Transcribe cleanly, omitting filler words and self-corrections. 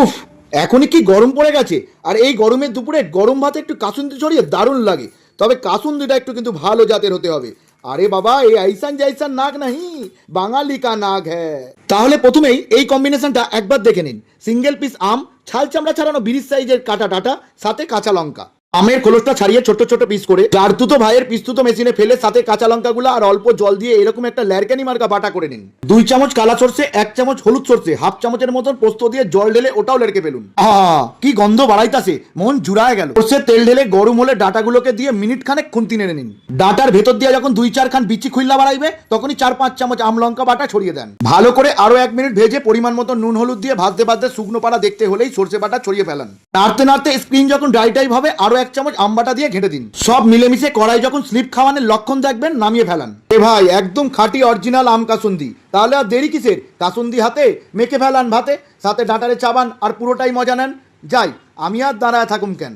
উফ, এখনই কি গরম পড়ে গেছে। আর এই গরমের দুপুরে গরম ভাতে একটু কাসুন্দি ছড়িয়ে দারুণ লাগে। তবে কাসুন্দিটা একটু কিন্তু ভালো জাতের হতে হবে। আরে বাবা, এই আইসান জাইসান নাগ নাহি, বাঙালি কা নাগ হ্যায়। তাহলে প্রথমেই এই কম্বিনেশনটা একবার দেখে নিন। সিঙ্গেল পিস আম, ছাল চামড়া ছাড়ানো 20 সাইজের কাটা ডাটা, সাথে কাঁচা লঙ্কা। আমের খোলসটা ছাড়িয়ে ছোট ছোট পিস করে জারতুতো ভাইয়ের পিস্তুতো মেশিনে ফেলে সাথে কাঁচা লঙ্কাগুলো আর অল্প জল দিয়ে এরকম একটা ল্যারকানি মার্কা বাটা করে নিন। 2 চামচ কালা সরষে, 1 চামচ হলুদ সরষে, হাফ চামচের মতন পোস্ত দিয়ে জল ঢেলে ওটাও লেরকে ফেলুন। কি গন্ধ বাড়াইতাছে, মন জুড়ায় গেল। সরষের তেল ঢেলে গরম হলে ডাটাগুলোকে দিয়ে মিনিট খানেক খুন্তি নেড়ে নিন। ডাটার ভেতর দিয়ে যখন 2-4 খান বিচি খুল্লা বাড়াইবে তখনই 4-5 চামচ আম লঙ্কা বাটা ছড়িয়ে দেন। ভালো করে আরো 1 মিনিট ভেজে পরিমাণ মতো নুন হলুদ দিয়ে ভাজতে ভাজতে শুকনো পাড়া দেখতে হলেই সরষে বাটা ছড়িয়ে ফেলান। নাড়তে নাড়তে স্ক্রিন যখন ড্রাই টাইপ হবে আরো 1 চামচ আম বাটা দিয়ে ঘেঁটে দিন। সব মিলেমিশে কড়াই যখন স্লিপ খাওয়ানোর লক্ষণ দেখবেন নামিয়ে ফেলান। এ ভাই, একদম খাঁটি অরিজিনাল আম কাসুন্দি। তাহলে আর দেরি কিসের, কাসুন্দি হাতে মেখে ফেলান ভাতে, সাথে ডাটারে চাবান আর পুরোটাই মজা নেন। যাই, আমি আর দাঁড়ায় থাকুম কেন।